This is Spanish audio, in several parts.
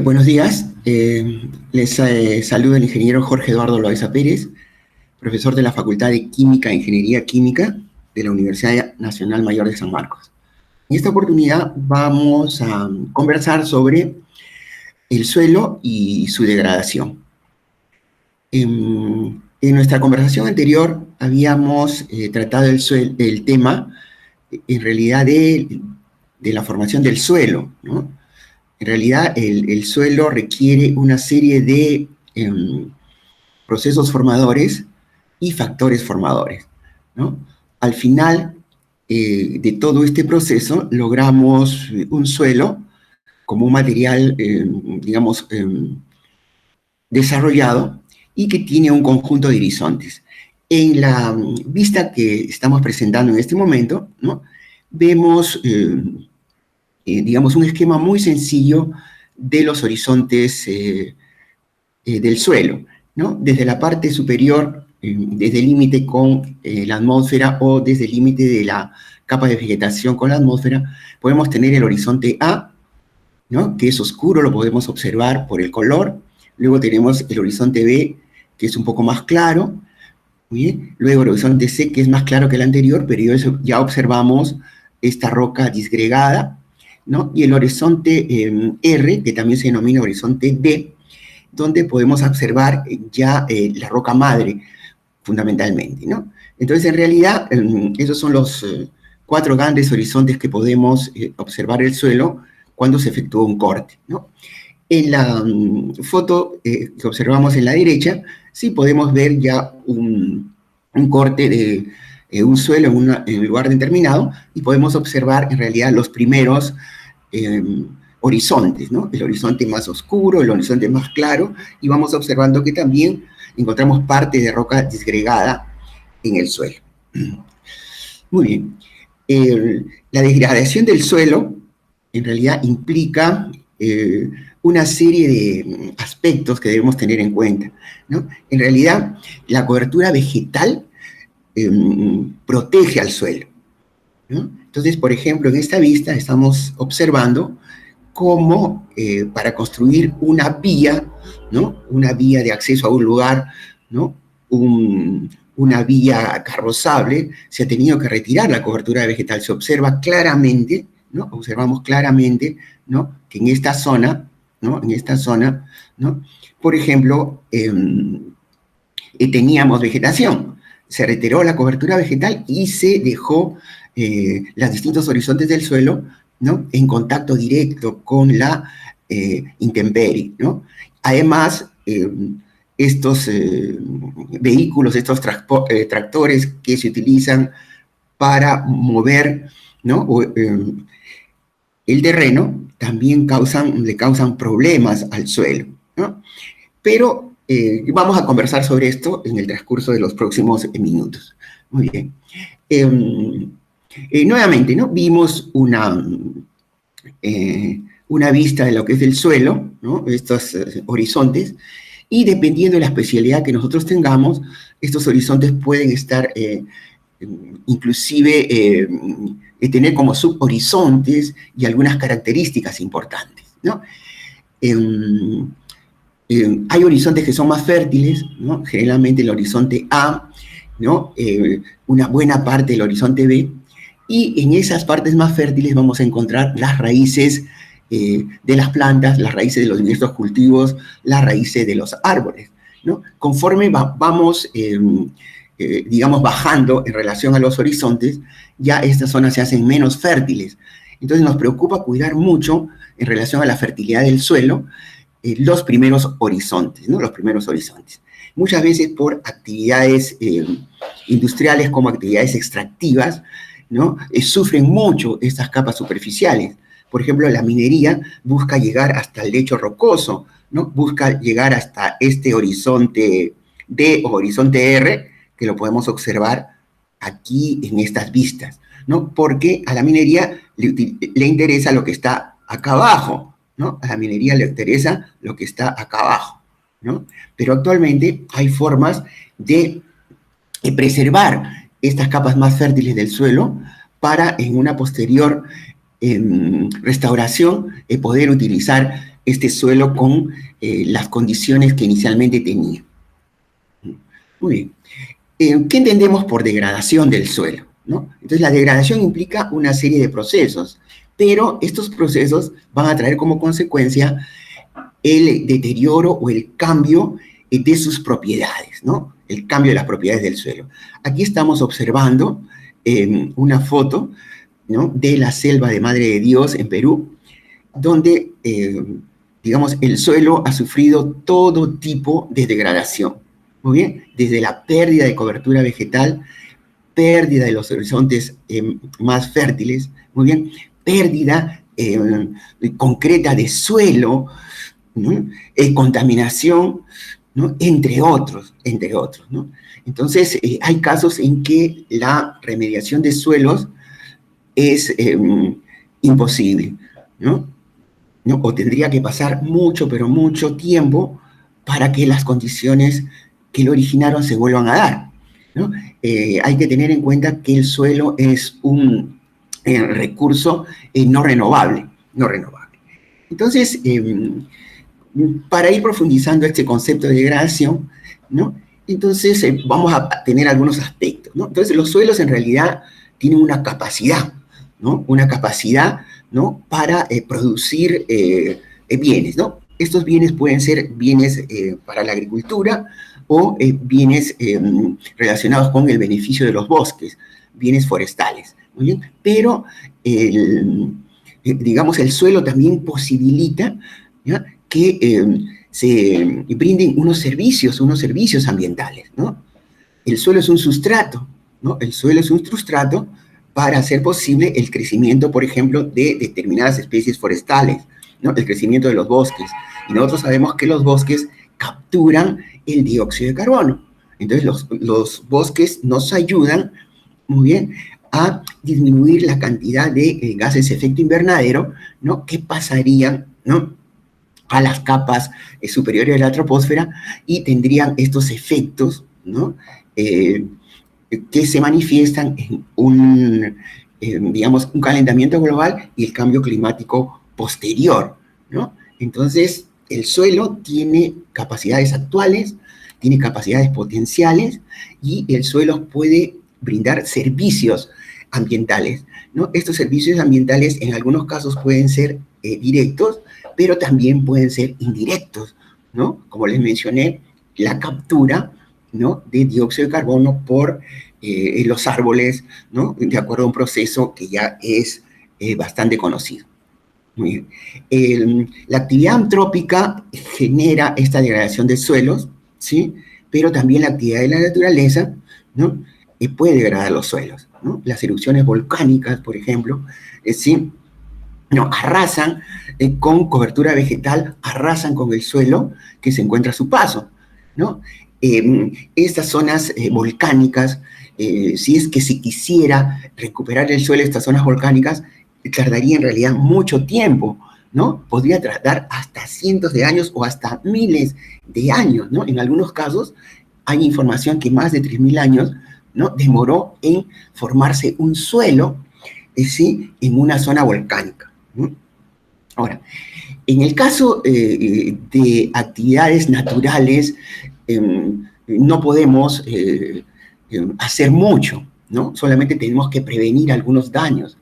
Buenos días. Les saluda el ingeniero Jorge Eduardo Loaiza Pérez, profesor de la Facultad de Química e Ingeniería Química de la Universidad Nacional Mayor de San Marcos. En esta oportunidad vamos a conversar sobre el suelo y su degradación. En nuestra conversación anterior habíamos tratado el tema, en realidad, de la formación del suelo, ¿no? En realidad, el suelo requiere una serie de procesos formadores y factores formadores, ¿no? Al final de todo este proceso, logramos un suelo como un material, digamos, desarrollado y que tiene un conjunto de horizontes. En la vista que estamos presentando en este momento, ¿no?, vemos digamos, un esquema muy sencillo de los horizontes del suelo, ¿no? Desde la parte superior, desde el límite con la atmósfera o desde el límite de la capa de vegetación con la atmósfera, podemos tener el horizonte A, ¿no?, que es oscuro, lo podemos observar por el color. Luego tenemos el horizonte B, que es un poco más claro. Muy bien. Luego el horizonte C, que es más claro que el anterior, pero ya observamos esta roca disgregada, ¿no? Y el horizonte R, que también se denomina horizonte D, donde podemos observar ya la roca madre, fundamentalmente, ¿no? Entonces, en realidad, esos son los 4 grandes horizontes que podemos observar el suelo cuando se efectúa un corte, ¿no? En la foto que observamos en la derecha, sí podemos ver ya un corte de un suelo en un lugar determinado, y podemos observar en realidad los primeros horizontes, ¿no? El horizonte más oscuro, el horizonte más claro, y vamos observando que también encontramos parte de roca disgregada en el suelo. Muy bien. La degradación del suelo en realidad implica una serie de aspectos que debemos tener en cuenta, ¿no? En realidad, la cobertura vegetal protege al suelo, ¿no? Entonces, por ejemplo, en esta vista estamos observando cómo para construir una vía, ¿no?, una vía de acceso a un lugar, ¿no?, una vía carrozable, se ha tenido que retirar la cobertura vegetal. Se observa claramente, ¿no?, observamos claramente, ¿no?, que en esta zona, ¿no?, ¿no?, por ejemplo, teníamos vegetación. Se retiró la cobertura vegetal y se dejó los distintos horizontes del suelo, ¿no?, en contacto directo con la intemperie, ¿no? Además, estos vehículos, estos tractores que se utilizan para mover, ¿no?, el terreno, también le causan problemas al suelo, ¿no? Pero vamos a conversar sobre esto en el transcurso de los próximos minutos. Muy bien. Nuevamente, ¿no?, vimos una vista de lo que es el suelo, ¿no?, estos horizontes, y dependiendo de la especialidad que nosotros tengamos, estos horizontes pueden estar inclusive tener como subhorizontes y algunas características importantes, ¿no? Hay horizontes que son más fértiles, ¿no?, generalmente el horizonte A, ¿no?, una buena parte del horizonte B, y en esas partes más fértiles vamos a encontrar las raíces de las plantas, las raíces de los diversos cultivos, las raíces de los árboles, ¿no? Conforme vamos, digamos, bajando en relación a los horizontes, ya estas zonas se hacen menos fértiles. Entonces nos preocupa cuidar mucho en relación a la fertilidad del suelo los primeros horizontes, ¿no?, los primeros horizontes. Muchas veces por actividades industriales como actividades extractivas, ¿no?, sufren mucho estas capas superficiales. Por ejemplo, la minería busca llegar hasta el lecho rocoso, ¿no?, busca llegar hasta este horizonte D o horizonte R, que lo podemos observar aquí en estas vistas, ¿no?, porque a la minería le interesa lo que está acá abajo, ¿no? A la minería le interesa lo que está acá abajo, ¿no? Pero actualmente hay formas de preservar estas capas más fértiles del suelo para en una posterior restauración poder utilizar este suelo con las condiciones que inicialmente tenía. Muy bien. ¿Qué entendemos por degradación del suelo? ¿No? Entonces, la degradación implica una serie de procesos, pero estos procesos van a traer como consecuencia el deterioro o el cambio de sus propiedades, ¿no? El cambio de las propiedades del suelo. Aquí estamos observando una foto, ¿no?, de la selva de Madre de Dios en Perú, donde, digamos, el suelo ha sufrido todo tipo de degradación. Muy bien, desde la pérdida de cobertura vegetal, pérdida de los horizontes más fértiles, muy bien, pérdida concreta de suelo, ¿no?, contaminación, ¿no?, entre otros, ¿no? Entonces, hay casos en que la remediación de suelos es imposible, ¿no? ¿No? O tendría que pasar mucho, pero mucho tiempo para que las condiciones que lo originaron se vuelvan a dar, ¿no? Hay que tener en cuenta que el suelo es un recurso no renovable, no renovable. Entonces, para ir profundizando este concepto de degradación, ¿no?, entonces vamos a tener algunos aspectos, ¿no? Entonces, los suelos en realidad tienen una capacidad, ¿no? Una capacidad, ¿no?, para producir bienes, ¿no? Estos bienes pueden ser bienes para la agricultura o bienes relacionados con el beneficio de los bosques, bienes forestales, ¿muy bien? Pero, digamos, el suelo también posibilita, ¿ya?, que se brinden unos servicios ambientales, ¿no? El suelo es un sustrato, ¿no? El suelo es un sustrato para hacer posible el crecimiento, por ejemplo, de determinadas especies forestales, ¿no?, el crecimiento de los bosques. Y nosotros sabemos que los bosques capturan el dióxido de carbono. Entonces, los bosques nos ayudan, muy bien, a disminuir la cantidad de gases de efecto invernadero, ¿no?, que pasarían, ¿no?, a las capas superiores de la troposfera y tendrían estos efectos, ¿no?, que se manifiestan en digamos, un calentamiento global y el cambio climático posterior, ¿no? Entonces, el suelo tiene capacidades actuales, tiene capacidades potenciales y el suelo puede brindar servicios ambientales, ¿no? Estos servicios ambientales en algunos casos pueden ser directos, pero también pueden ser indirectos, ¿no? Como les mencioné, la captura, ¿no?, de dióxido de carbono por los árboles, ¿no?, de acuerdo a un proceso que ya es bastante conocido. Muy bien. La actividad antrópica genera esta degradación de suelos, ¿sí? Pero también la actividad de la naturaleza, ¿no?, puede degradar los suelos, ¿no? Las erupciones volcánicas, por ejemplo, ¿sí?, no, arrasan con cobertura vegetal, arrasan con el suelo que se encuentra a su paso, ¿no? Estas zonas volcánicas, si es que se quisiera recuperar el suelo de estas zonas volcánicas, tardaría en realidad mucho tiempo, ¿no? Podría tardar hasta cientos de años o hasta miles de años, ¿no? En algunos casos hay información que más de 3.000 años, ¿no?, demoró en formarse un suelo, ¿sí?, en una zona volcánica, ¿no? Ahora, en el caso de actividades naturales, no podemos hacer mucho, ¿no? Solamente tenemos que prevenir algunos daños.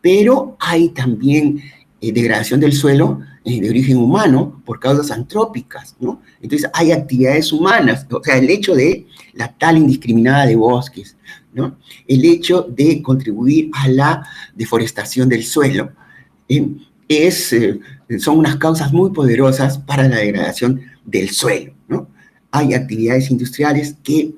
Pero hay también degradación del suelo de origen humano por causas antrópicas, ¿no? Entonces hay actividades humanas, o sea, el hecho de la tala indiscriminada de bosques, ¿no?, el hecho de contribuir a la deforestación del suelo, son unas causas muy poderosas para la degradación del suelo, ¿no? Hay actividades industriales que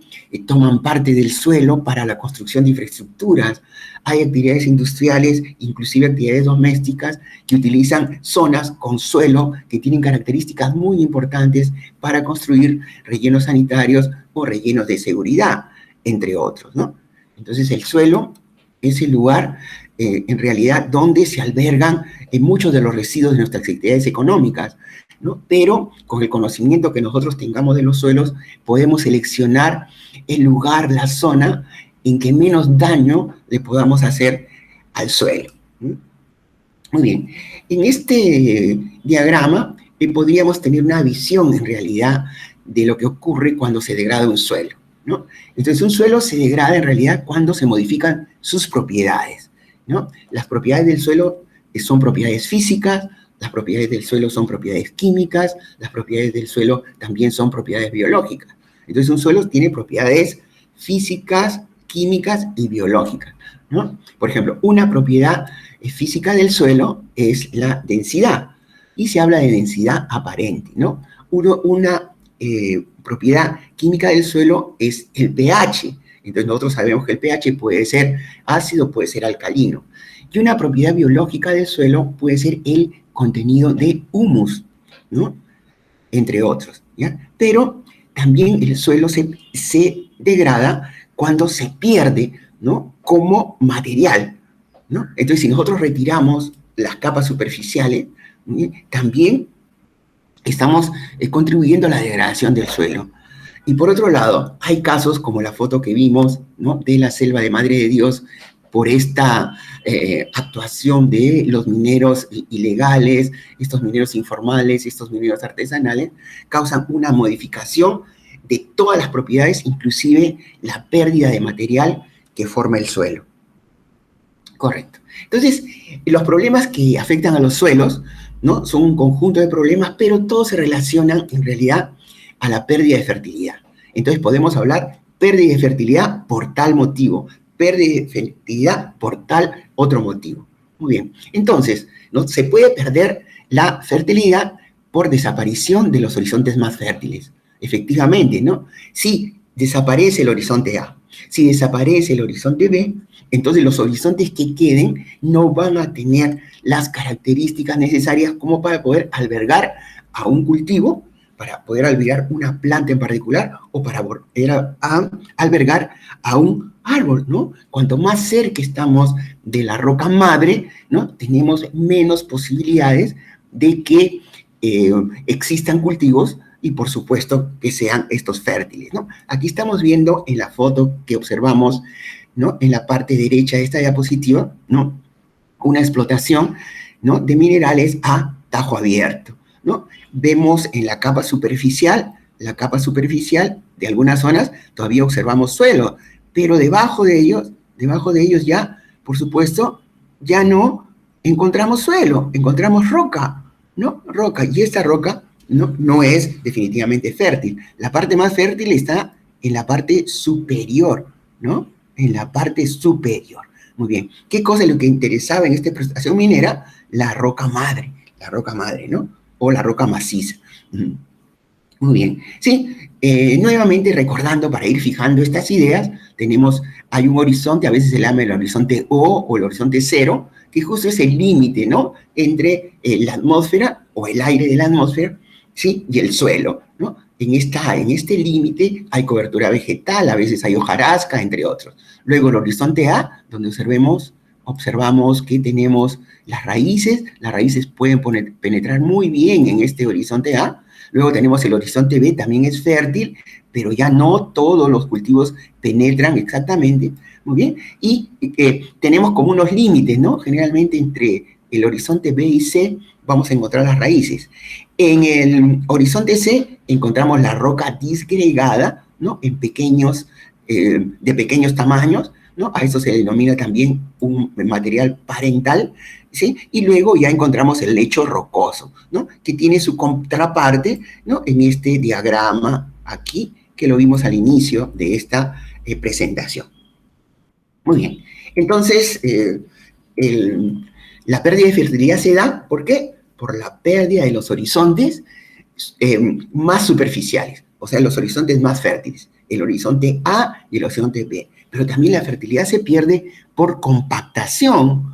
toman parte del suelo para la construcción de infraestructuras. Hay actividades industriales, inclusive actividades domésticas, que utilizan zonas con suelo que tienen características muy importantes para construir rellenos sanitarios o rellenos de seguridad, entre otros, ¿no? Entonces, el suelo es el lugar, en realidad, donde se albergan muchos de los residuos de nuestras actividades económicas, ¿no? Pero con el conocimiento que nosotros tengamos de los suelos, podemos seleccionar el lugar, la zona en que menos daño le podamos hacer al suelo. Muy bien. En este diagrama podríamos tener una visión en realidad de lo que ocurre cuando se degrada un suelo, ¿no? Entonces, un suelo se degrada en realidad cuando se modifican sus propiedades, ¿no? Las propiedades del suelo son propiedades físicas, las propiedades del suelo son propiedades químicas, las propiedades del suelo también son propiedades biológicas. Entonces, un suelo tiene propiedades físicas, químicas y biológicas, ¿no? Por ejemplo, una propiedad física del suelo es la densidad, y se habla de densidad aparente, ¿no? Una propiedad química del suelo es el pH. Entonces, nosotros sabemos que el pH puede ser ácido, puede ser alcalino. Y una propiedad biológica del suelo puede ser el contenido de humus, ¿no? Entre otros, ¿ya? Pero también el suelo se degrada cuando se pierde, ¿no? Como material, ¿no? Entonces, si nosotros retiramos las capas superficiales, también estamos contribuyendo a la degradación del suelo. Y por otro lado, hay casos como la foto que vimos, ¿no? De la selva de Madre de Dios, por esta actuación de los mineros ilegales, estos mineros informales, estos mineros artesanales, causan una modificación de todas las propiedades, inclusive la pérdida de material que forma el suelo. Correcto. Entonces, los problemas que afectan a los suelos, ¿no? Son un conjunto de problemas, pero todos se relacionan en realidad a la pérdida de fertilidad. Entonces podemos hablar pérdida de fertilidad por tal motivo, pérdida de fertilidad por tal otro motivo. Muy bien. Entonces, ¿no? Se puede perder la fertilidad por desaparición de los horizontes más fértiles. Efectivamente, ¿no? Si desaparece el horizonte A, si desaparece el horizonte B, entonces los horizontes que queden no van a tener las características necesarias como para poder albergar a un cultivo, para poder albergar una planta en particular o para poder albergar a un árbol, ¿no? Cuanto más cerca estamos de la roca madre, ¿no? Tenemos menos posibilidades de que existan cultivos y, por supuesto, que sean estos fértiles, ¿no? Aquí estamos viendo en la foto que observamos, ¿no? En la parte derecha de esta diapositiva, ¿no? Una explotación, ¿no? De minerales a tajo abierto, ¿no? Vemos en la capa superficial de algunas zonas todavía observamos suelo, pero debajo de ellos ya, por supuesto, ya no encontramos suelo, encontramos roca, ¿no? Roca, y esta roca no es definitivamente fértil. La parte más fértil está en la parte superior, ¿no? En la parte superior. Muy bien. ¿Qué cosa es lo que interesaba en esta explotación minera? La roca madre, ¿no? O la roca maciza. Muy bien. Sí, nuevamente recordando para ir fijando estas ideas, hay un horizonte, a veces se llama el horizonte O el horizonte cero, que justo es el límite, ¿no? Entre la atmósfera o el aire de la atmósfera, ¿sí? Y el suelo, ¿no? En este límite hay cobertura vegetal, a veces hay hojarasca, entre otros. Luego el horizonte A, donde observamos que tenemos las raíces pueden penetrar muy bien en este horizonte A. Luego tenemos el horizonte B, también es fértil, pero ya no todos los cultivos penetran exactamente, muy bien, y tenemos como unos límites, ¿no? Generalmente entre el horizonte B y C vamos a encontrar las raíces. En el horizonte C encontramos la roca disgregada, ¿no? De pequeños tamaños, ¿no? A eso se denomina también un material parental, ¿sí? Y luego ya encontramos el lecho rocoso, ¿no? Que tiene su contraparte, ¿no? En este diagrama aquí, que lo vimos al inicio de esta presentación. Muy bien. Entonces, la pérdida de fertilidad se da, ¿por qué? Por la pérdida de los horizontes más superficiales, o sea, los horizontes más fértiles, el horizonte A y el horizonte B. Pero también la fertilidad se pierde por compactación.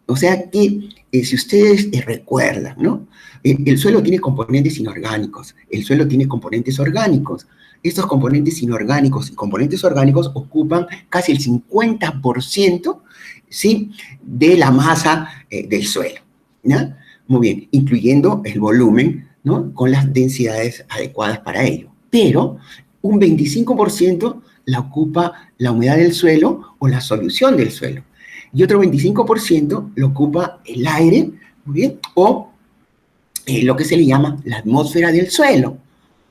O sea que, si ustedes recuerdan, ¿no? El suelo tiene componentes inorgánicos, el suelo tiene componentes orgánicos. Estos componentes inorgánicos y componentes orgánicos ocupan casi el 50%, ¿sí? De la masa del suelo, ¿no? Muy bien, incluyendo el volumen, ¿no? Con las densidades adecuadas para ello. Pero un 25% la ocupa la humedad del suelo o la solución del suelo. Y otro 25% lo ocupa el aire, muy bien, o lo que se le llama la atmósfera del suelo,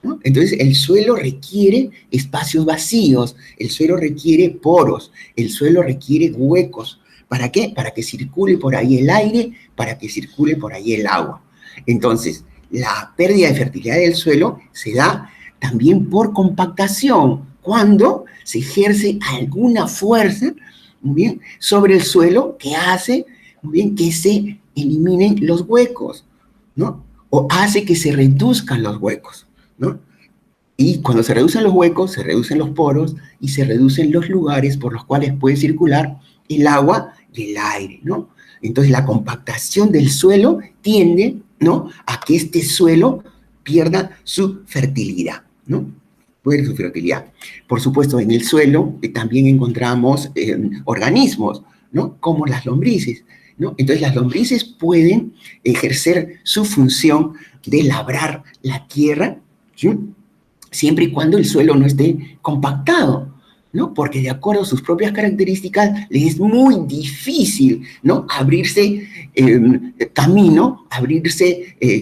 ¿no? Entonces, el suelo requiere espacios vacíos, el suelo requiere poros, el suelo requiere huecos. ¿Para qué? Para que circule por ahí el aire, para que circule por ahí el agua. Entonces, la pérdida de fertilidad del suelo se da también por compactación, cuando se ejerce alguna fuerza, muy bien, sobre el suelo que hace, muy bien, que se eliminen los huecos, ¿no? O hace que se reduzcan los huecos, ¿no? Y cuando se reducen los huecos, se reducen los poros y se reducen los lugares por los cuales puede circular el agua y el aire, ¿no? Entonces la compactación del suelo tiende, ¿no?, a que este suelo pierda su fertilidad, ¿no? Pierde su fertilidad. Por supuesto, en el suelo también encontramos organismos, ¿no?, como las lombrices, ¿no? Entonces las lombrices pueden ejercer su función de labrar la tierra, ¿sí?, siempre y cuando el suelo no esté compactado, ¿no? Porque de acuerdo a sus propias características, les es muy difícil, ¿no?, abrirse camino,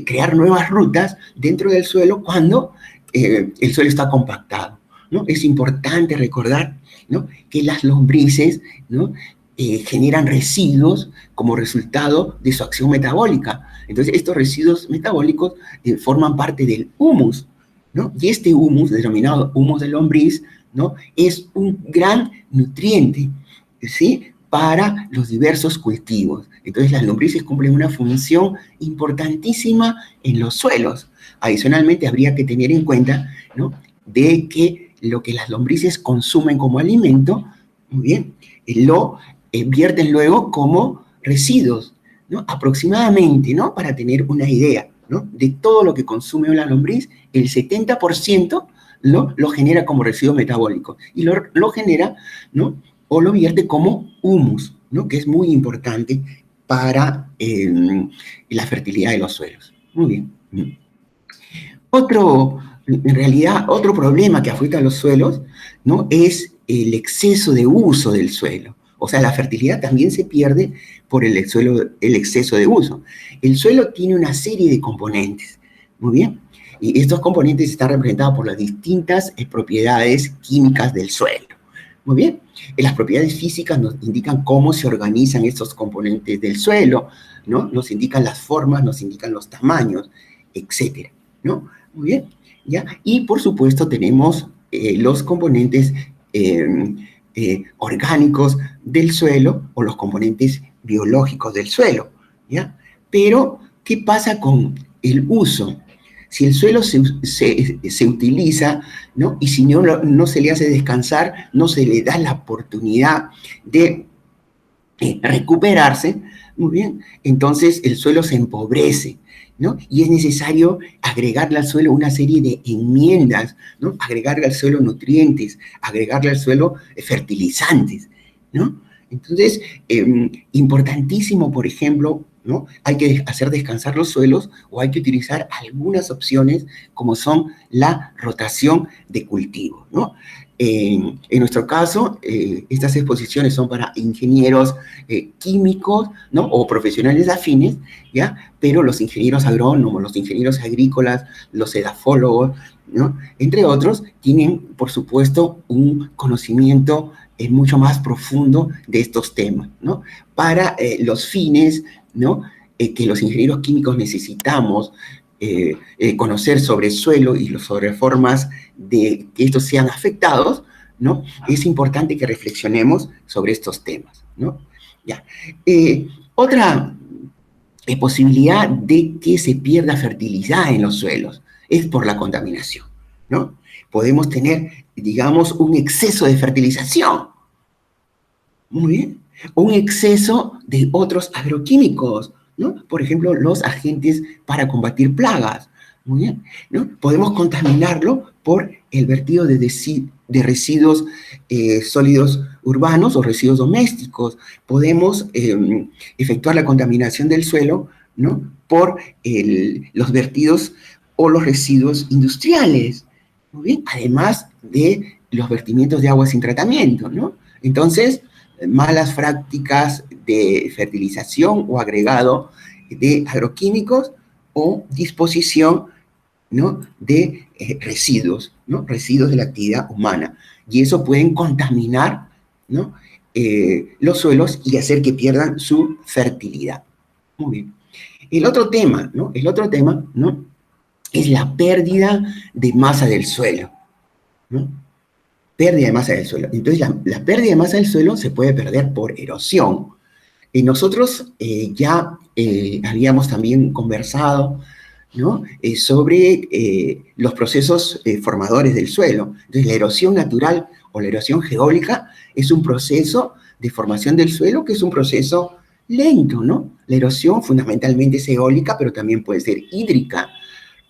crear nuevas rutas dentro del suelo cuando el suelo está compactado, ¿no? Es importante recordar, ¿no?, que las lombrices, ¿no?, generan residuos como resultado de su acción metabólica. Entonces, estos residuos metabólicos forman parte del humus, ¿no? Y este humus, denominado humus de lombriz, ¿no?, es un gran nutriente, ¿sí?, para los diversos cultivos. Entonces, las lombrices cumplen una función importantísima en los suelos. Adicionalmente, habría que tener en cuenta, ¿no?, de que lo que las lombrices consumen como alimento, muy bien, lo vierten luego como residuos, ¿no? Aproximadamente, ¿no?, para tener una idea, ¿no?, de todo lo que consume una lombriz, el 70% lo genera como residuos metabólicos y lo genera, ¿no?, o lo vierte como humus, ¿no?, que es muy importante para la fertilidad de los suelos. Muy bien. En realidad, otro problema que afecta a los suelos, ¿no?, es el exceso de uso del suelo. O sea, la fertilidad también se pierde por el exceso de uso. El suelo tiene una serie de componentes, muy bien, y estos componentes están representados por las distintas propiedades químicas del suelo. Muy bien, las propiedades físicas nos indican cómo se organizan estos componentes del suelo, ¿no? Nos indican las formas, nos indican los tamaños, etcétera, ¿no? Muy bien, ¿ya? Y por supuesto tenemos los componentes orgánicos del suelo o los componentes biológicos del suelo, ¿ya? Pero, ¿qué pasa con el uso? Si el suelo se utiliza, ¿no?, y si no se le hace descansar, no se le da la oportunidad de recuperarse, muy bien, entonces el suelo se empobrece, ¿no? Y es necesario agregarle al suelo una serie de enmiendas, ¿no? Agregarle al suelo nutrientes, agregarle al suelo fertilizantes, ¿no? Entonces, importantísimo, por ejemplo, ¿no?, hay que hacer descansar los suelos o hay que utilizar algunas opciones como son la rotación de cultivo, ¿no? En nuestro caso, estas exposiciones son para ingenieros químicos, ¿no?, o profesionales afines, ¿ya? Pero los ingenieros agrónomos, los ingenieros agrícolas, los edafólogos, ¿no?, entre otros, tienen, por supuesto, un conocimiento mucho más profundo de estos temas, ¿no?, para los fines, ¿no?, que los ingenieros químicos necesitamos conocer sobre el suelo y sobre formas de que estos sean afectados, ¿no? Es importante que reflexionemos sobre estos temas, ¿no? Ya. Otra posibilidad de que se pierda fertilidad en los suelos es por la contaminación, ¿no? Podemos tener, digamos, un exceso de fertilización, muy bien, un exceso de otros agroquímicos, ¿no? Por ejemplo, los agentes para combatir plagas, muy bien, ¿no? Podemos contaminarlo por el vertido de residuos sólidos urbanos o residuos domésticos. Podemos efectuar la contaminación del suelo, ¿no?, por los vertidos o los residuos industriales, muy bien, además de los vertimientos de agua sin tratamiento, ¿no? Entonces, malas prácticas de fertilización o agregado de agroquímicos o disposición, ¿no?, de residuos, ¿no?, residuos de la actividad humana. Y eso pueden contaminar, ¿no?, los suelos y hacer que pierdan su fertilidad. Muy bien. El otro tema, ¿no?, es la pérdida de masa del suelo, ¿no? Pérdida de masa del suelo. Entonces, la pérdida de masa del suelo se puede perder por erosión. Y nosotros ya habíamos también conversado, ¿no?, sobre los procesos formadores del suelo. Entonces, la erosión natural o la erosión geólica es un proceso de formación del suelo que es un proceso lento, ¿no? La erosión fundamentalmente es eólica, pero también puede ser hídrica.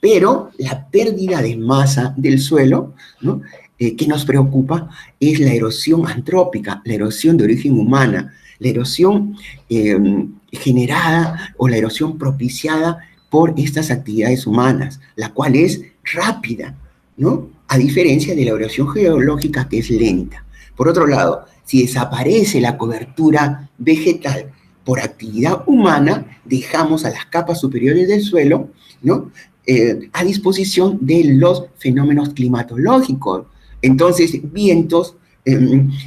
Pero la pérdida de masa del suelo, ¿no?, que nos preocupa es la erosión antrópica, la erosión de origen humana, la erosión generada o la erosión propiciada por estas actividades humanas, la cual es rápida, ¿no?, a diferencia de la erosión geológica, que es lenta. Por otro lado, si desaparece la cobertura vegetal por actividad humana, dejamos a las capas superiores del suelo, ¿no?, a disposición de los fenómenos climatológicos. Entonces, vientos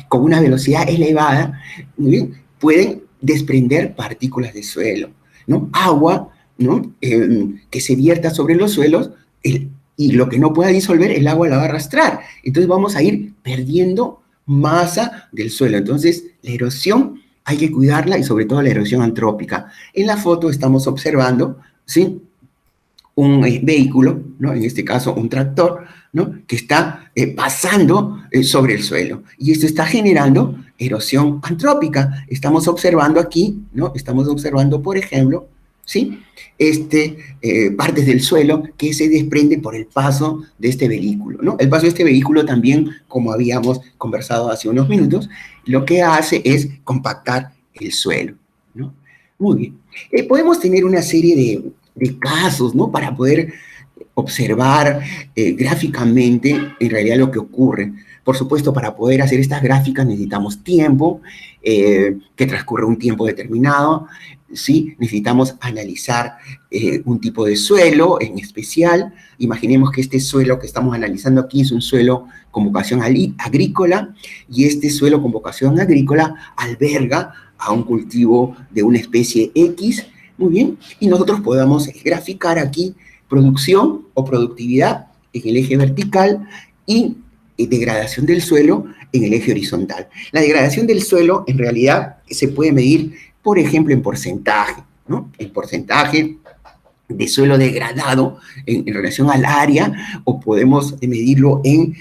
con una velocidad elevada, ¿sí?, pueden desprender partículas de suelo, ¿no? Agua, ¿no?, que se vierta sobre los suelos, y lo que no pueda disolver, el agua la va a arrastrar. Entonces vamos a ir perdiendo masa del suelo. Entonces, la erosión hay que cuidarla, y sobre todo la erosión antrópica. En la foto estamos observando, ¿sí?, un vehículo, ¿no?, en este caso un tractor, ¿no?, que está pasando sobre el suelo. Y esto está generando erosión antrópica. Estamos observando aquí, ¿no?, estamos observando, por ejemplo, ¿sí?, partes del suelo que se desprenden por el paso de este vehículo, ¿no? El paso de este vehículo también, como habíamos conversado hace unos minutos, lo que hace es compactar el suelo, ¿no? Muy bien. Podemos tener una serie de casos, ¿no?, para poder observar gráficamente en realidad lo que ocurre. Por supuesto, para poder hacer estas gráficas necesitamos tiempo, que transcurre un tiempo determinado, ¿sí? Necesitamos analizar un tipo de suelo en especial. Imaginemos que este suelo que estamos analizando aquí es un suelo con vocación agrícola, y este suelo con vocación agrícola alberga a un cultivo de una especie X. Muy bien, y nosotros podamos graficar aquí producción o productividad en el eje vertical y degradación del suelo en el eje horizontal. La degradación del suelo en realidad se puede medir, por ejemplo, en porcentaje, ¿no? El porcentaje de suelo degradado en relación al área, o podemos medirlo en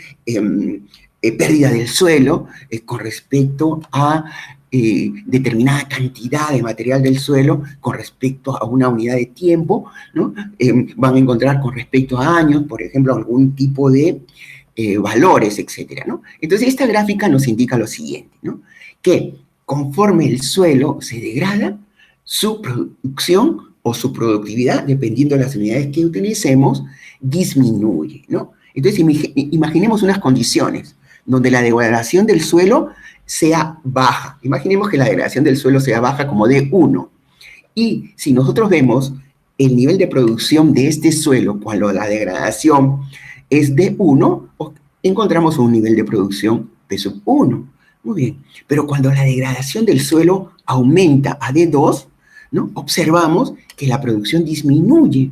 pérdida del suelo con respecto a determinada cantidad de material del suelo con respecto a una unidad de tiempo, ¿no? Van a encontrar con respecto a años, por ejemplo, algún tipo de valores, etcétera, ¿no? Entonces, esta gráfica nos indica lo siguiente, ¿no?, que conforme el suelo se degrada, su producción o su productividad, dependiendo de las unidades que utilicemos, disminuye, ¿no? Entonces, imaginemos unas condiciones donde la degradación del suelo sea baja. Imaginemos que la degradación del suelo sea baja, como de 1. Y si nosotros vemos el nivel de producción de este suelo cuando la degradación es de 1, encontramos un nivel de producción de sub 1. Muy bien. Pero cuando la degradación del suelo aumenta a D2, ¿no?, observamos que la producción disminuye,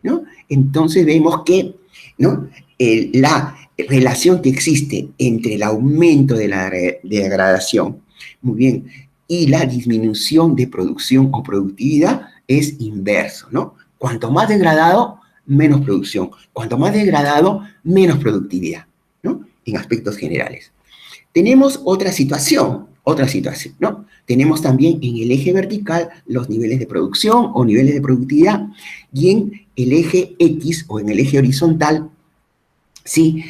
¿no? Entonces vemos que, ¿no?, la relación que existe entre el aumento de la degradación, muy bien, y la disminución de producción o productividad es inverso, ¿no? Cuanto más degradado, menos producción. Cuanto más degradado, menos productividad, ¿no?, en aspectos generales. Tenemos otra situación, ¿no? Tenemos también en el eje vertical los niveles de producción o niveles de productividad, y en el eje X o en el eje horizontal, ¿sí?,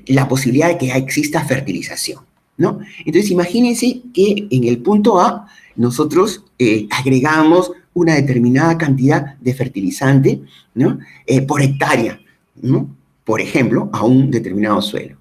la posibilidad de que exista fertilización, ¿no? Entonces, imagínense que en el punto A nosotros agregamos una determinada cantidad de fertilizante, ¿no?, por hectárea, ¿no?, por ejemplo, a un determinado suelo.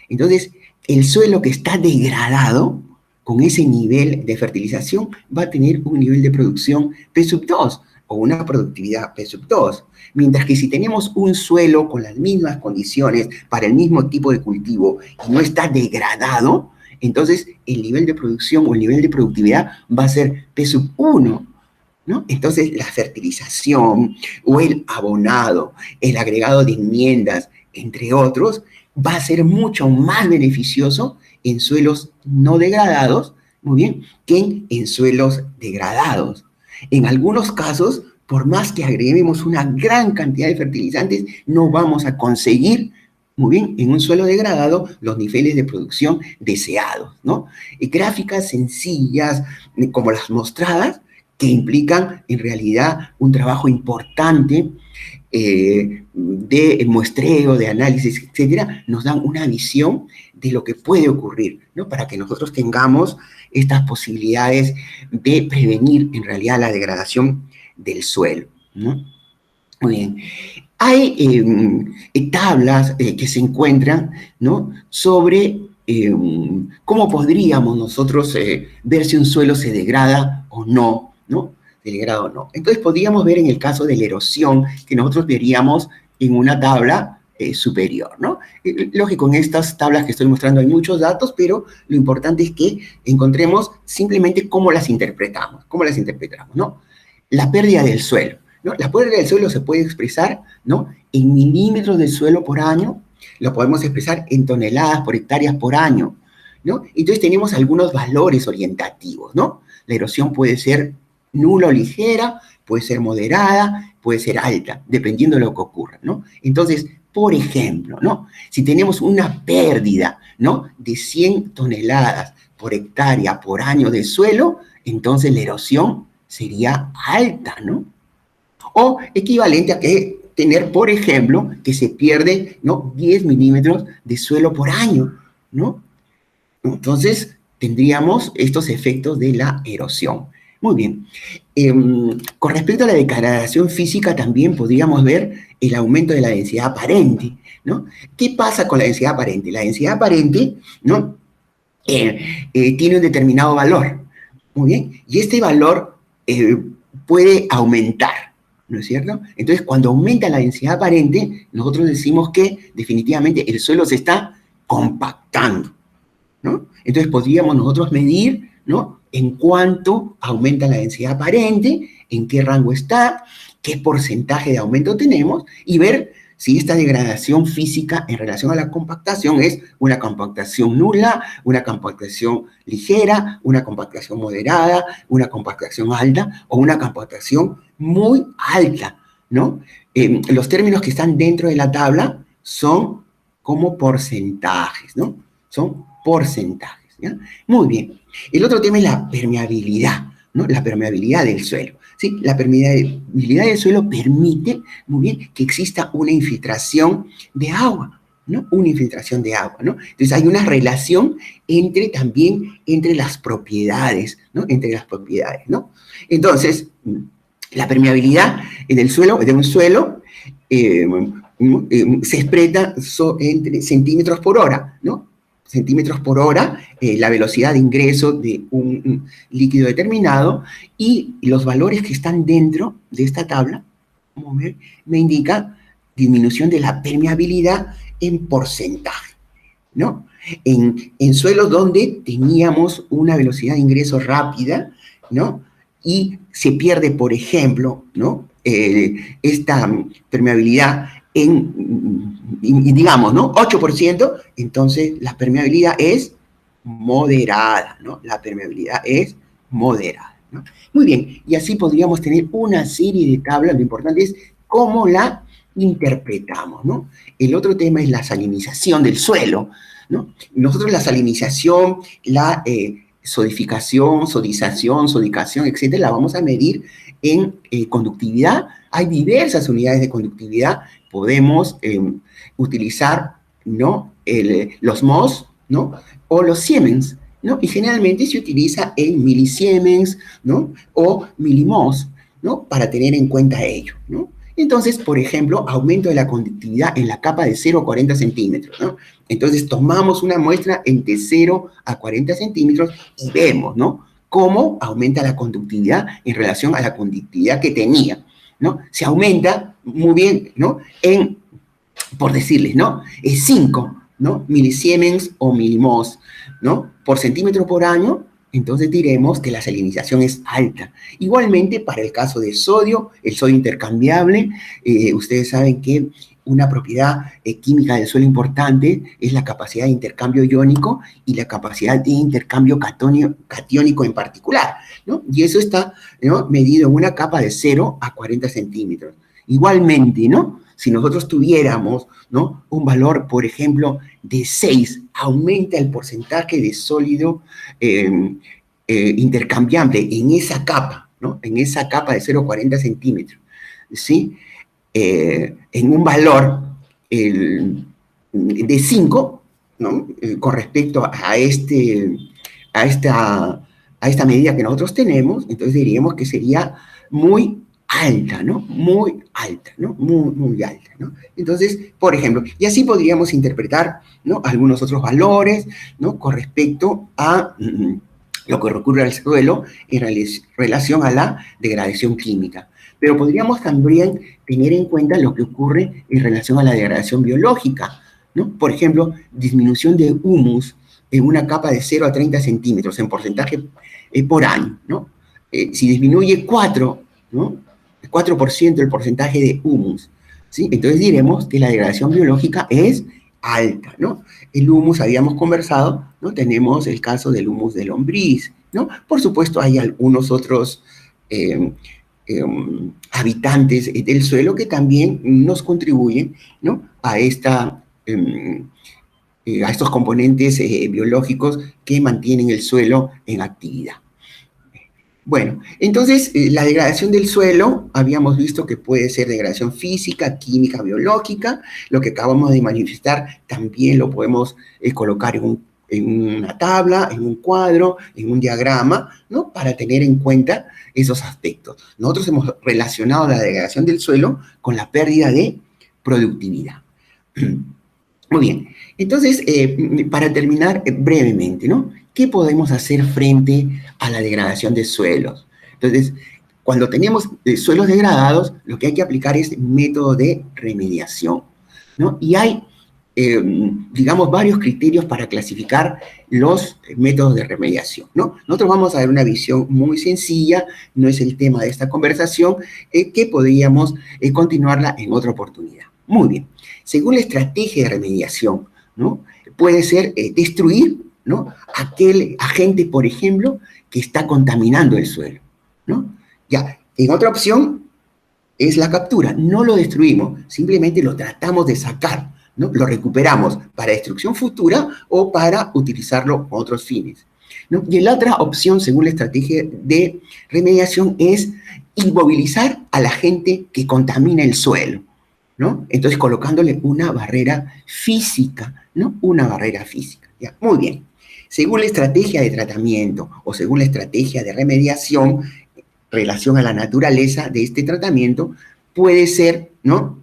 Entonces, el suelo que está degradado con ese nivel de fertilización va a tener un nivel de producción P sub 2 o una productividad P sub 2. Mientras que si tenemos un suelo con las mismas condiciones para el mismo tipo de cultivo y no está degradado, entonces el nivel de producción o el nivel de productividad va a ser P sub 1, ¿no? Entonces la fertilización o el abonado, el agregado de enmiendas, entre otros, va a ser mucho más beneficioso en suelos no degradados, muy bien, que en suelos degradados. En algunos casos, por más que agreguemos una gran cantidad de fertilizantes, no vamos a conseguir, muy bien, en un suelo degradado, los niveles de producción deseados, ¿no? Gráficas sencillas, como las mostradas, que implican en realidad un trabajo importante de muestreo, de análisis, etcétera, nos dan una visión de lo que puede ocurrir, ¿no? Para que nosotros tengamos estas posibilidades de prevenir en realidad la degradación del suelo, ¿no? Muy bien. Hay tablas que se encuentran, ¿no? Sobre cómo podríamos nosotros ver si un suelo se degrada o no, ¿no? Se degrada o no. Entonces podríamos ver en el caso de la erosión, que nosotros veríamos en una tabla superior, ¿no? Lógico, en estas tablas que estoy mostrando hay muchos datos, pero lo importante es que encontremos simplemente cómo las interpretamos, ¿no? La pérdida del suelo, ¿no? La pérdida del suelo se puede expresar, ¿no? En milímetros de suelo por año, lo podemos expresar en toneladas por hectáreas por año, ¿no? Entonces tenemos algunos valores orientativos, ¿no? La erosión puede ser nula o ligera, puede ser moderada, puede ser alta, dependiendo de lo que ocurra, ¿no? Entonces, por ejemplo, ¿no? Si tenemos una pérdida, ¿no? De 100 toneladas por hectárea por año de suelo, entonces la erosión sería alta, ¿no? O equivalente a que tener, por ejemplo, que se pierde, ¿no? 10 milímetros de suelo por año, ¿no? Entonces, tendríamos estos efectos de la erosión. Muy bien. Con respecto a la degradación física, también podríamos ver el aumento de la densidad aparente, ¿no? ¿Qué pasa con la densidad aparente? La densidad aparente, ¿no? Tiene un determinado valor, muy bien, y este valor puede aumentar, ¿no es cierto? Entonces, cuando aumenta la densidad aparente, nosotros decimos que definitivamente el suelo se está compactando, ¿no? Entonces, podríamos nosotros medir, ¿no? En cuánto aumenta la densidad aparente, en qué rango está, qué porcentaje de aumento tenemos, y ver si esta degradación física en relación a la compactación es una compactación nula, una compactación ligera, una compactación moderada, una compactación alta o una compactación muy alta, ¿no? Los términos que están dentro de la tabla son como porcentajes, ¿no? Son porcentajes, ¿ya? Muy bien. El otro tema es la permeabilidad, ¿no? La permeabilidad del suelo. ¿Sí? La permeabilidad del suelo permite, muy bien, que exista una infiltración de agua, ¿no? Una infiltración de agua, ¿no? Entonces hay una relación también entre las propiedades, ¿no? Entre las propiedades, ¿no? Entonces, la permeabilidad del suelo, de un suelo, se expresa entre centímetros por hora, ¿no? Centímetros por hora, la velocidad de ingreso de un líquido determinado, y los valores que están dentro de esta tabla, como ven, me indica disminución de la permeabilidad en porcentaje, ¿no? En suelos donde teníamos una velocidad de ingreso rápida, ¿no? Y se pierde, por ejemplo, ¿no? Esta permeabilidad digamos, ¿no? 8%, entonces la permeabilidad es moderada, ¿no? La permeabilidad es moderada, ¿no? Muy bien, y así podríamos tener una serie de tablas. Lo importante es cómo la interpretamos, ¿no? El otro tema es la salinización del suelo, ¿no? Nosotros la salinización, la sodificación, sodicación, etcétera, la vamos a medir en conductividad. Hay diversas unidades de conductividad. Podemos utilizar, ¿no? Los mos, ¿no? O los siemens, ¿no? Y generalmente se utiliza en milisiemens, ¿no? O milimos, ¿no? Para tener en cuenta ello, ¿no? Entonces, por ejemplo, aumento de la conductividad en la capa de 0 a 40 centímetros, ¿no? Entonces, tomamos una muestra entre 0 a 40 centímetros y vemos, ¿no? cómo aumenta la conductividad en relación a la conductividad que tenía, ¿no? Se aumenta muy bien, ¿no? Por decirles, ¿no? Es 5, ¿no? Milisiemens o milimos, ¿no? Por centímetro por año, entonces diremos que la salinización es alta. Igualmente, para el caso de sodio, el sodio intercambiable, ustedes saben que una propiedad química del suelo importante es la capacidad de intercambio iónico y la capacidad de intercambio catiónico en particular, ¿no? Y eso está, ¿no?, medido en una capa de 0 a 40 centímetros. Igualmente, ¿no?, si nosotros tuviéramos, ¿no?, un valor, por ejemplo, de 6, aumenta el porcentaje de sólido intercambiable en esa capa, ¿no?, en esa capa de 0,40 centímetros, ¿sí? En un valor de 5, ¿no?, con respecto a esta medida que nosotros tenemos, entonces diríamos que sería muy alta, ¿no? Muy alta, ¿no? Muy alta, ¿no? Entonces, por ejemplo, y así podríamos interpretar, ¿no?, algunos otros valores, ¿no?, con respecto a lo que recurre al suelo en relación a la degradación química. Pero podríamos también tener en cuenta lo que ocurre en relación a la degradación biológica, ¿no? Por ejemplo, disminución de humus en una capa de 0 a 30 centímetros en porcentaje por año, ¿no? Si disminuye 4, ¿no?, 4% el porcentaje de humus, ¿sí?, entonces diremos que la degradación biológica es alta, ¿no? El humus, habíamos conversado, ¿no?, tenemos el caso del humus de lombriz, ¿no? Por supuesto, hay algunos otros habitantes del suelo que también nos contribuyen, ¿no?, a estos componentes biológicos que mantienen el suelo en actividad. Bueno, entonces la degradación del suelo, habíamos visto que puede ser degradación física, química, biológica. Lo que acabamos de manifestar también lo podemos colocar en una tabla, en un cuadro, en un diagrama, ¿no?, para tener en cuenta esos aspectos. Nosotros hemos relacionado la degradación del suelo con la pérdida de productividad. Muy bien, entonces, para terminar brevemente, ¿no?, ¿qué podemos hacer frente a la degradación de suelos? Entonces, cuando tenemos suelos degradados, lo que hay que aplicar es método de remediación, ¿no? Y hay, digamos, varios criterios para clasificar los métodos de remediación, ¿no? Nosotros vamos a dar una visión muy sencilla, no es el tema de esta conversación, que podríamos continuarla en otra oportunidad. Muy bien, según la estrategia de remediación, ¿no?, puede ser destruir, ¿no?, aquel agente, por ejemplo, que está contaminando el suelo, ¿no? Ya, en otra opción es la captura. No lo destruimos, simplemente lo tratamos de sacar, ¿no? Lo recuperamos para destrucción futura o para utilizarlo con otros fines, ¿no? Y la otra opción, según la estrategia de remediación, es inmovilizar al agente que contamina el suelo, ¿no? Entonces, colocándole una barrera física, ¿no? Una barrera física. ¿Ya? Muy bien. Según la estrategia de tratamiento o según la estrategia de remediación, relación a la naturaleza de este tratamiento, puede ser, ¿no?,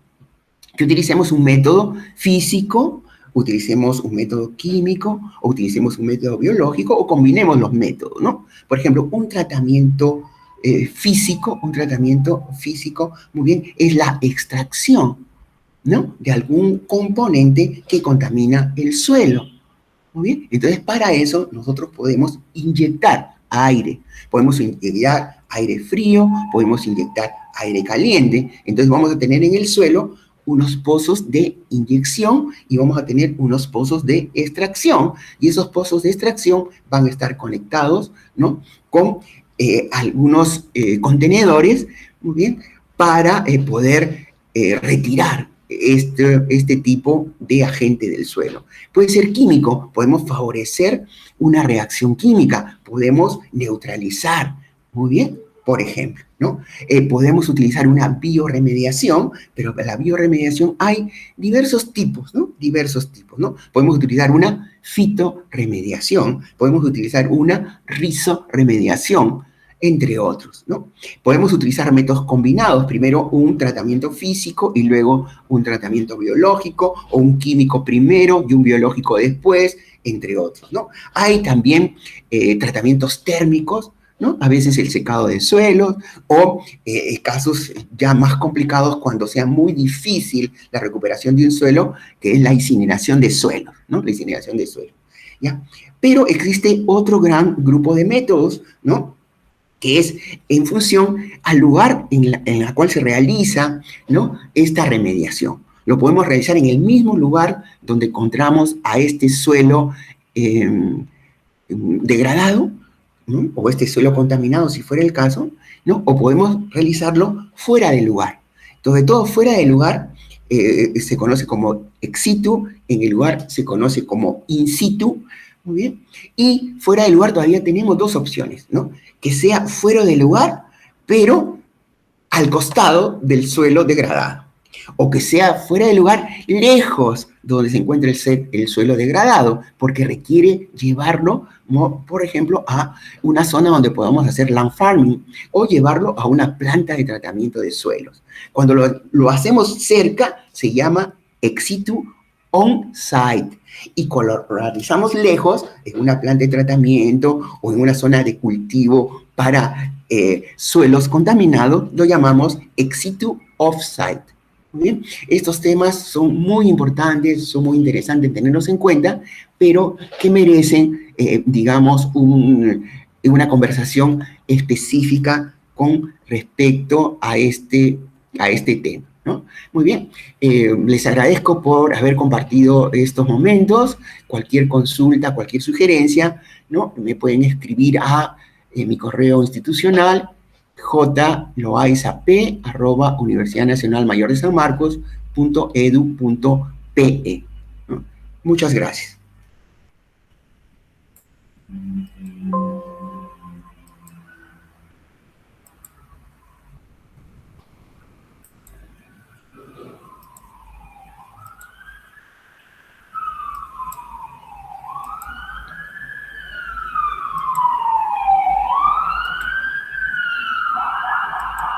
que utilicemos un método físico, utilicemos un método químico, o utilicemos un método biológico, o combinemos los métodos, ¿no? Por ejemplo, un tratamiento físico, muy bien, es la extracción, ¿no?, de algún componente que contamina el suelo. Muy bien, entonces para eso nosotros podemos inyectar aire, podemos inyectar aire frío, podemos inyectar aire caliente. Entonces vamos a tener en el suelo unos pozos de inyección y vamos a tener unos pozos de extracción, y esos pozos de extracción van a estar conectados, ¿no?, con algunos contenedores, muy bien, para poder retirar este tipo de agente del suelo. Puede ser químico, podemos favorecer una reacción química, podemos neutralizar, muy bien, por ejemplo, ¿no? Podemos utilizar una bioremediación, pero para la bioremediación hay diversos tipos, ¿no? Diversos tipos, ¿no? Podemos utilizar una fitoremediación, podemos utilizar una rizoremediación, entre otros, ¿no? Podemos utilizar métodos combinados, primero un tratamiento físico y luego un tratamiento biológico, o un químico primero y un biológico después, entre otros, ¿no? Hay también tratamientos térmicos, ¿no? A veces el secado de suelos o casos ya más complicados cuando sea muy difícil la recuperación de un suelo, que es la incineración de suelos, ¿no? La incineración de suelo, ¿ya? Pero existe otro gran grupo de métodos, ¿no? Que es en función al lugar en la cual se realiza, ¿no? Esta remediación. Lo podemos realizar en el mismo lugar donde encontramos a este suelo degradado, ¿no? O este suelo contaminado, si fuera el caso, ¿no? O podemos realizarlo fuera del lugar. Entonces, todo fuera del lugar se conoce como ex situ, en el lugar se conoce como in situ, muy bien, y fuera del lugar todavía tenemos dos opciones, ¿no? Que sea fuera del lugar, pero al costado del suelo degradado, o que sea fuera del lugar, lejos donde se encuentra el suelo degradado, porque requiere llevarlo, por ejemplo, a una zona donde podamos hacer land farming o llevarlo a una planta de tratamiento de suelos. Cuando lo hacemos cerca, se llama ex situ on-site. Y cuando lo realizamos lejos, en una planta de tratamiento o en una zona de cultivo para suelos contaminados, lo llamamos ex situ off-site. Muy bien, estos temas son muy importantes, son muy interesantes tenerlos en cuenta, pero que merecen, digamos, una conversación específica con respecto a este tema, ¿no? Muy bien, les agradezco por haber compartido estos momentos. Cualquier consulta, cualquier sugerencia, ¿no? Me pueden escribir a mi correo institucional jloaizap@universidadnacionalmayor de San Marcos.edu.pe. ¿No? Muchas gracias.